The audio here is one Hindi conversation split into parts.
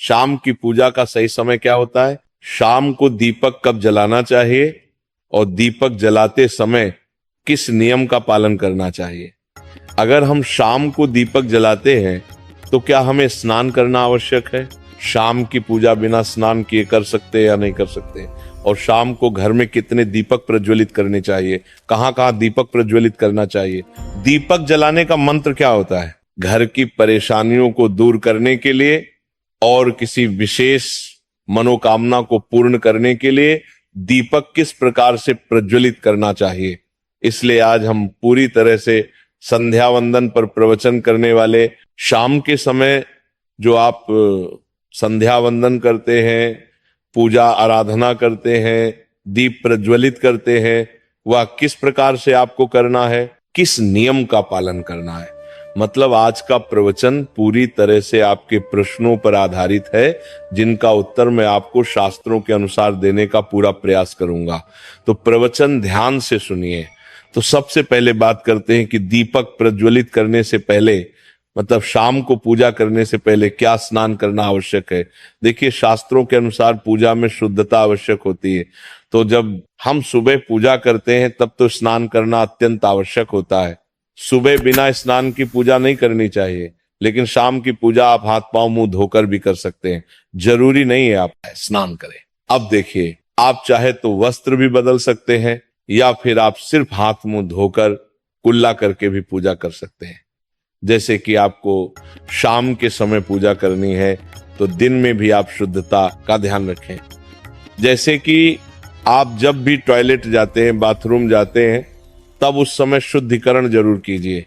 शाम की पूजा का सही समय क्या होता है, शाम को दीपक कब जलाना चाहिए और दीपक जलाते समय किस नियम का पालन करना चाहिए। अगर हम शाम को दीपक जलाते हैं तो क्या हमें स्नान करना आवश्यक है? शाम की पूजा बिना स्नान किए कर सकते हैं या नहीं कर सकते? और शाम को घर में कितने दीपक प्रज्वलित करने चाहिए, कहां कहां दीपक प्रज्वलित करना चाहिए? दीपक जलाने का मंत्र क्या होता है? घर की परेशानियों को दूर करने के लिए और किसी विशेष मनोकामना को पूर्ण करने के लिए दीपक किस प्रकार से प्रज्वलित करना चाहिए। इसलिए आज हम पूरी तरह से संध्या वंदन पर प्रवचन करने वाले, शाम के समय जो आप संध्या वंदन करते हैं, पूजा आराधना करते हैं, दीप प्रज्वलित करते हैं, वह किस प्रकार से आपको करना है, किस नियम का पालन करना है। मतलब आज का प्रवचन पूरी तरह से आपके प्रश्नों पर आधारित है, जिनका उत्तर मैं आपको शास्त्रों के अनुसार देने का पूरा प्रयास करूंगा। तो प्रवचन ध्यान से सुनिए। तो सबसे पहले बात करते हैं कि दीपक प्रज्वलित करने से पहले, मतलब शाम को पूजा करने से पहले क्या स्नान करना आवश्यक है। देखिए, शास्त्रों के अनुसार पूजा में शुद्धता आवश्यक होती है। तो जब हम सुबह पूजा करते हैं तब तो स्नान करना अत्यंत आवश्यक होता है। सुबह बिना स्नान की पूजा नहीं करनी चाहिए, लेकिन शाम की पूजा आप हाथ पांव मुंह धोकर भी कर सकते हैं, जरूरी नहीं है आप स्नान करें। अब देखिए, आप चाहे तो वस्त्र भी बदल सकते हैं या फिर आप सिर्फ हाथ मुंह धोकर कुल्ला करके भी पूजा कर सकते हैं। जैसे कि आपको शाम के समय पूजा करनी है तो दिन में भी आप शुद्धता का ध्यान रखें। जैसे कि आप जब भी टॉयलेट जाते हैं, बाथरूम जाते हैं, तब उस समय शुद्धिकरण जरूर कीजिए,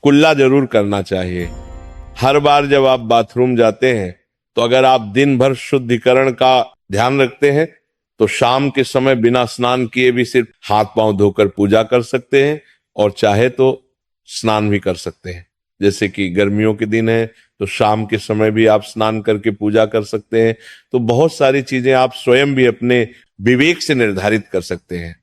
कुल्ला जरूर करना चाहिए। हर बार जब आप बाथरूम जाते हैं तो अगर आप दिन भर शुद्धिकरण का ध्यान रखते हैं तो शाम के समय बिना स्नान किए भी सिर्फ हाथ पांव धोकर पूजा कर सकते हैं और चाहे तो स्नान भी कर सकते हैं। जैसे कि गर्मियों के दिन है तो शाम के समय भी आप स्नान करके पूजा कर सकते हैं। तो बहुत सारी चीजें आप स्वयं भी अपने विवेक से निर्धारित कर सकते हैं।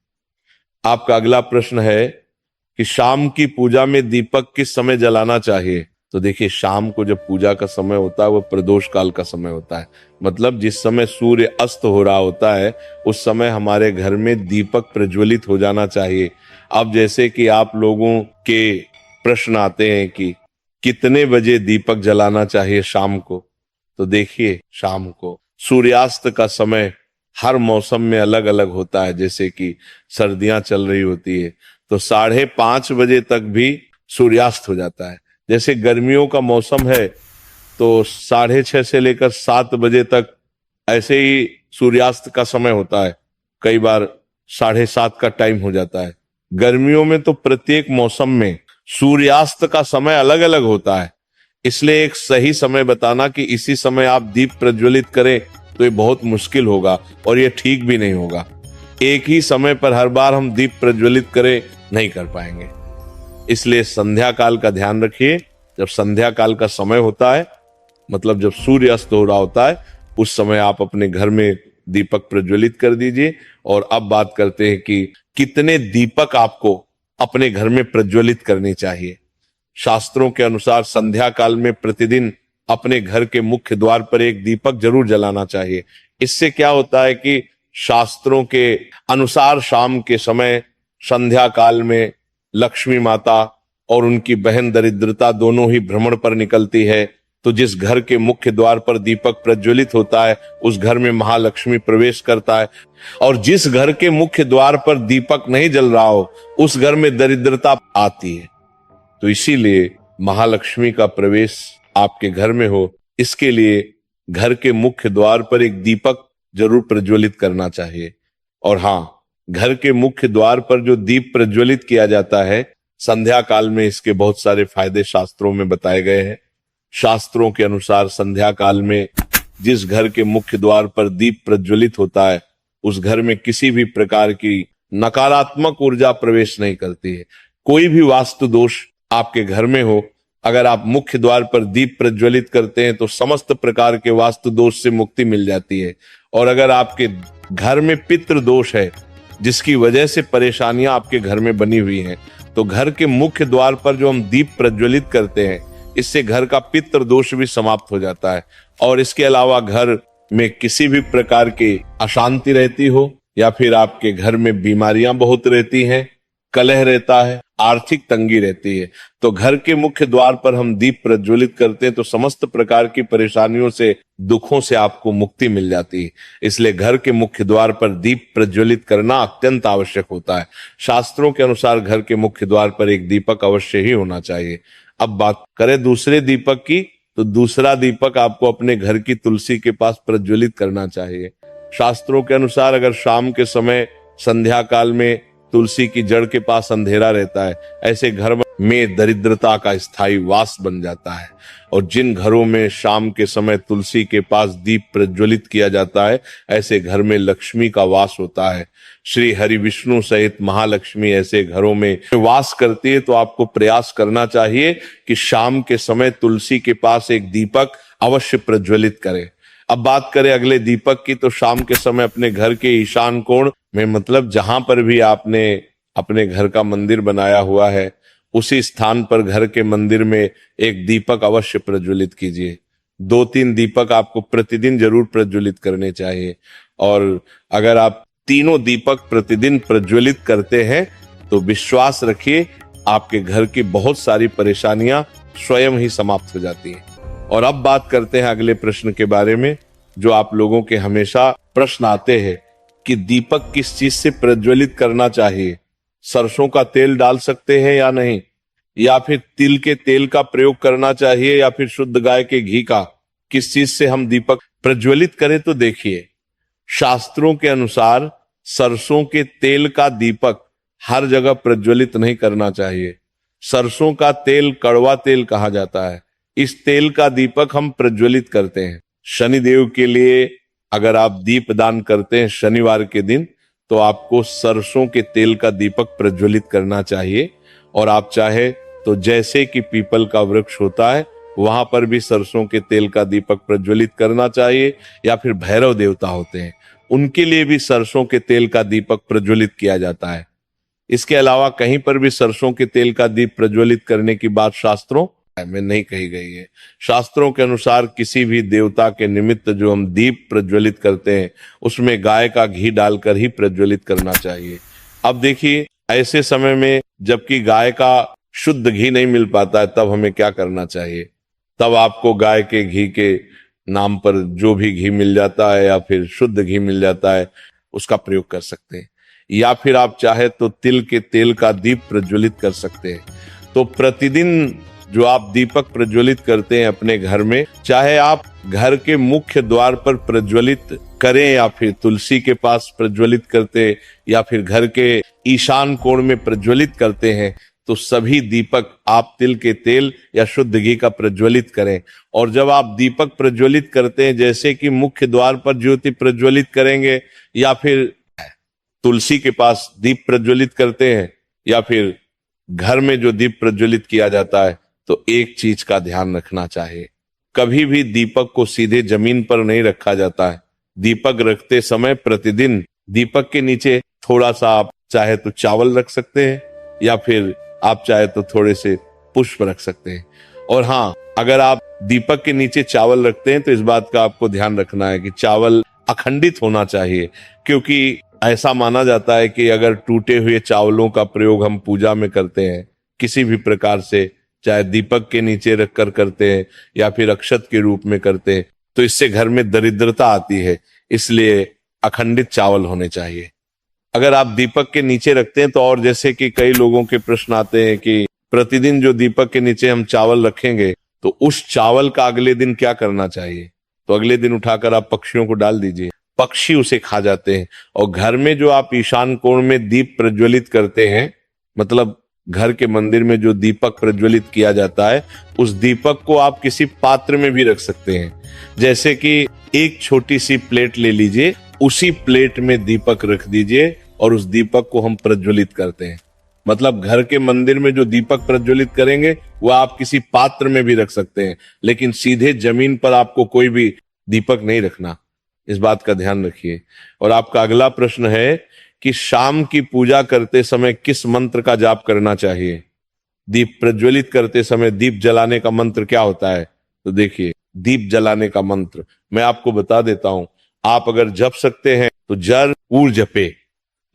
आपका अगला प्रश्न है कि शाम की पूजा में दीपक किस समय जलाना चाहिए। तो देखिए, शाम को जब पूजा का समय होता है वो प्रदोष काल का समय होता है, मतलब जिस समय सूर्य अस्त हो रहा होता है उस समय हमारे घर में दीपक प्रज्वलित हो जाना चाहिए। अब जैसे कि आप लोगों के प्रश्न आते हैं कि कितने बजे दीपक जलाना चाहिए शाम को, तो देखिए, शाम को सूर्यास्त का समय हर मौसम में अलग अलग होता है। जैसे कि सर्दियां चल रही होती है तो 5:30 बजे तक भी सूर्यास्त हो जाता है। जैसे गर्मियों का मौसम है तो 6:30 से लेकर 7 बजे तक ऐसे ही सूर्यास्त का समय होता है, कई बार 7:30 का टाइम हो जाता है। गर्मियों में तो प्रत्येक मौसम में सूर्यास्त का समय अलग अलग होता है, इसलिए एक सही समय बताना कि इसी समय आप दीप प्रज्वलित करें तो ये बहुत मुश्किल होगा और ये ठीक भी नहीं होगा। एक ही समय पर हर बार हम दीप प्रज्वलित करें नहीं कर पाएंगे। इसलिए संध्या काल का ध्यान रखिए। जब संध्या काल का समय होता है, मतलब जब सूर्य अस्त हो रहा होता है, उस समय आप अपने घर में दीपक प्रज्वलित कर दीजिए। और अब बात करते हैं कि कितने दीपक आपको अपने घर में प्रज्वलित करनी चाहिए। शास्त्रों के अनुसार संध्या काल में प्रतिदिन अपने घर के मुख्य द्वार पर एक दीपक जरूर जलाना चाहिए। इससे क्या होता है कि शास्त्रों के अनुसार शाम के समय संध्या काल में लक्ष्मी माता और उनकी बहन दरिद्रता दोनों ही भ्रमण पर निकलती है। तो जिस घर के मुख्य द्वार पर दीपक प्रज्वलित होता है उस घर में महालक्ष्मी प्रवेश करता है, और जिस घर के मुख्य द्वार पर दीपक नहीं जल रहा हो उस घर में दरिद्रता आती है। तो इसीलिए महालक्ष्मी का प्रवेश आपके घर में हो, इसके लिए घर के मुख्य द्वार पर एक दीपक जरूर प्रज्वलित करना चाहिए। और हाँ, घर के मुख्य द्वार पर जो दीप प्रज्वलित किया जाता है संध्या काल में, इसके बहुत सारे फायदे शास्त्रों में बताए गए हैं। शास्त्रों के अनुसार संध्या काल में जिस घर के मुख्य द्वार पर दीप प्रज्वलित होता है उस घर में किसी भी प्रकार की नकारात्मक ऊर्जा प्रवेश नहीं करती है। कोई भी वास्तु दोष आपके घर में हो, अगर आप मुख्य द्वार पर दीप प्रज्वलित करते हैं तो समस्त प्रकार के वास्तु दोष से मुक्ति मिल जाती है। और अगर आपके घर में पितृ दोष है जिसकी वजह से परेशानियां आपके घर में बनी हुई हैं, तो घर के मुख्य द्वार पर जो हम दीप प्रज्वलित करते हैं इससे घर का पितृ दोष भी समाप्त हो जाता है। और इसके अलावा घर में किसी भी प्रकार की अशांति रहती हो या फिर आपके घर में बीमारियां बहुत रहती हैं, कलह रहता है, आर्थिक तंगी रहती है, तो घर के मुख्य द्वार पर हम दीप प्रज्वलित करते हैं तो समस्त प्रकार की परेशानियों से, दुखों से आपको मुक्ति मिल जाती है। इसलिए घर के मुख्य द्वार पर दीप प्रज्वलित करना अत्यंत आवश्यक होता है। शास्त्रों के अनुसार घर के मुख्य द्वार पर एक दीपक अवश्य ही होना चाहिए। अब बात करें दूसरे दीपक की, तो दूसरा दीपक आपको अपने घर की तुलसी के पास प्रज्वलित करना चाहिए। शास्त्रों के अनुसार अगर शाम के समय संध्या काल में तुलसी की जड़ के पास अंधेरा रहता है, ऐसे घर में दरिद्रता का स्थायी वास बन जाता है। और जिन घरों में शाम के समय तुलसी के पास दीप प्रज्वलित किया जाता है, ऐसे घर में लक्ष्मी का वास होता है। श्री हरि विष्णु सहित महालक्ष्मी ऐसे घरों में वास करती है। तो आपको प्रयास करना चाहिए कि शाम के समय तुलसी के पास एक दीपक अवश्य प्रज्वलित करें। अब बात करें अगले दीपक की, तो शाम के समय अपने घर के ईशान कोण में, मतलब जहां पर भी आपने अपने घर का मंदिर बनाया हुआ है, उसी स्थान पर घर के मंदिर में एक दीपक अवश्य प्रज्वलित कीजिए। 2-3 दीपक आपको प्रतिदिन जरूर प्रज्वलित करने चाहिए। और अगर आप तीनों दीपक प्रतिदिन प्रज्वलित करते हैं तो विश्वास रखिए आपके घर की बहुत सारी परेशानियां स्वयं ही समाप्त हो जाती हैं। और अब बात करते हैं अगले प्रश्न के बारे में, जो आप लोगों के हमेशा प्रश्न आते हैं कि दीपक किस चीज से प्रज्वलित करना चाहिए। सरसों का तेल डाल सकते हैं या नहीं, या फिर तिल के तेल का प्रयोग करना चाहिए, या फिर शुद्ध गाय के घी का, किस चीज से हम दीपक प्रज्वलित करें। तो देखिए, शास्त्रों के अनुसार सरसों के तेल का दीपक हर जगह प्रज्वलित नहीं करना चाहिए। सरसों का तेल कड़वा तेल कहा जाता है। इस तेल का दीपक हम प्रज्वलित करते हैं शनिदेव के लिए। अगर आप दीप दान करते हैं शनिवार के दिन, तो आपको सरसों के तेल का दीपक प्रज्वलित करना चाहिए। और आप चाहे तो जैसे कि पीपल का वृक्ष होता है, वहां पर भी सरसों के तेल का दीपक प्रज्वलित करना चाहिए। या फिर भैरव देवता होते हैं, उनके लिए भी सरसों के तेल का दीपक प्रज्वलित किया जाता है। इसके अलावा कहीं पर भी सरसों के तेल का दीप प्रज्वलित करने की बात शास्त्रों में नहीं कही गई है। शास्त्रों के अनुसार किसी भी देवता के निमित्त जो हम दीप प्रज्वलित करते हैं, उसमें गाय का घी डालकर ही प्रज्वलित करना चाहिए। अब देखिए, ऐसे समय में जबकि गाय का शुद्ध घी नहीं मिल पाता है, तब हमें क्या करना चाहिए। तब आपको गाय के घी के नाम पर जो भी घी मिल जाता है या फिर शुद्ध घी मिल जाता है, उसका प्रयोग कर सकते हैं। या फिर आप चाहे तो तिल के तेल का दीप प्रज्वलित कर सकते हैं। तो प्रतिदिन जो आप दीपक प्रज्वलित करते हैं अपने घर में, चाहे आप घर के मुख्य द्वार पर प्रज्वलित करें या फिर तुलसी के पास प्रज्वलित करते या फिर घर के ईशान कोण में प्रज्वलित करते हैं, तो सभी दीपक आप तिल के तेल या शुद्ध घी का प्रज्वलित करें। और जब आप दीपक प्रज्वलित करते हैं, जैसे कि मुख्य द्वार पर ज्योति प्रज्वलित करेंगे या फिर तुलसी के पास दीप प्रज्वलित करते हैं या फिर घर में जो दीप प्रज्वलित किया जाता है, तो एक चीज का ध्यान रखना चाहिए, कभी भी दीपक को सीधे जमीन पर नहीं रखा जाता है। दीपक रखते समय प्रतिदिन दीपक के नीचे थोड़ा सा आप चाहे तो चावल रख सकते हैं या फिर आप चाहे तो थोड़े से पुष्प रख सकते हैं। और हाँ, अगर आप दीपक के नीचे चावल रखते हैं तो इस बात का आपको ध्यान रखना है कि चावल अखंडित होना चाहिए, क्योंकि ऐसा माना जाता है कि अगर टूटे हुए चावलों का प्रयोग हम पूजा में करते हैं किसी भी प्रकार से, चाहे दीपक के नीचे रखकर करते हैं या फिर अक्षत के रूप में करते हैं, तो इससे घर में दरिद्रता आती है। इसलिए अखंडित चावल होने चाहिए। अगर आप दीपक के नीचे रखते हैं तो, और जैसे कि कई लोगों के प्रश्न आते हैं कि प्रतिदिन जो दीपक के नीचे हम चावल रखेंगे, तो उस चावल का अगले दिन क्या करना चाहिए। तो अगले दिन उठाकर आप पक्षियों को डाल दीजिए, पक्षी उसे खा जाते हैं। और घर में जो आप ईशान कोण में दीप प्रज्वलित करते हैं, मतलब घर के मंदिर में जो दीपक प्रज्वलित किया जाता है, उस दीपक को आप किसी पात्र में भी रख सकते हैं। जैसे कि एक छोटी सी प्लेट ले लीजिए, उसी प्लेट में दीपक रख दीजिए और उस दीपक को हम प्रज्वलित करते हैं। मतलब घर के मंदिर में जो दीपक प्रज्वलित करेंगे वो आप किसी पात्र में भी रख सकते हैं, लेकिन सीधे जमीन पर आपको कोई भी दीपक नहीं रखना, इस बात का ध्यान रखिए। और आपका अगला प्रश्न है कि शाम की पूजा करते समय किस मंत्र का जाप करना चाहिए। दीप प्रज्वलित करते समय दीप जलाने का मंत्र क्या होता है? तो देखिए, दीप जलाने का मंत्र मैं आपको बता देता हूं। आप अगर जप सकते हैं तो जरूर जपे,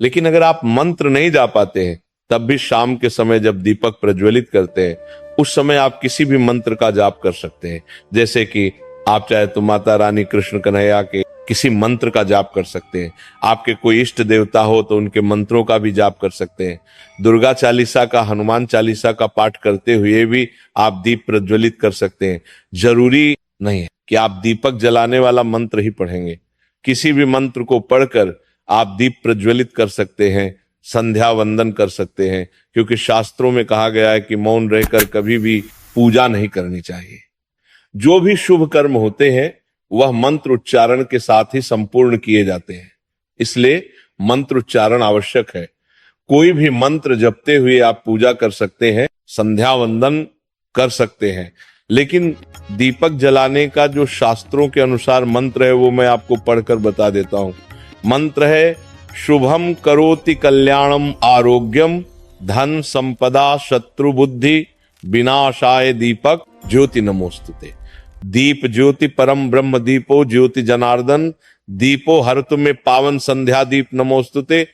लेकिन अगर आप मंत्र नहीं जा पाते हैं तब भी शाम के समय जब दीपक प्रज्वलित करते हैं उस समय आप किसी भी मंत्र का जाप कर सकते हैं। जैसे कि आप चाहे तो माता रानी कृष्ण कन्हैया के किसी मंत्र का जाप कर सकते हैं, आपके कोई इष्ट देवता हो तो उनके मंत्रों का भी जाप कर सकते हैं, दुर्गा चालीसा का, हनुमान चालीसा का पाठ करते हुए भी आप दीप प्रज्वलित कर सकते हैं। जरूरी नहीं है कि आप दीपक जलाने वाला मंत्र ही पढ़ेंगे, किसी भी मंत्र को पढ़कर आप दीप प्रज्वलित कर सकते हैं, संध्या वंदन कर सकते हैं, क्योंकि शास्त्रों में कहा गया है कि मौन रहकर कभी भी पूजा नहीं करनी चाहिए। जो भी शुभ कर्म होते हैं वह मंत्र उच्चारण के साथ ही संपूर्ण किए जाते हैं, इसलिए मंत्र उच्चारण आवश्यक है। कोई भी मंत्र जपते हुए आप पूजा कर सकते हैं, संध्या वंदन कर सकते हैं, लेकिन दीपक जलाने का जो शास्त्रों के अनुसार मंत्र है वो मैं आपको पढ़कर बता देता हूं। मंत्र है, शुभम करोति कल्याणम आरोग्यम धन संपदा शत्रु बुद्धि विनाशाय दीपक ज्योति नमोस्तुते। दीप ज्योति परम ब्रह्म दीपो ज्योति जनार्दन, दीपो हरतु में पावन संध्या दीप नमोस्तुते।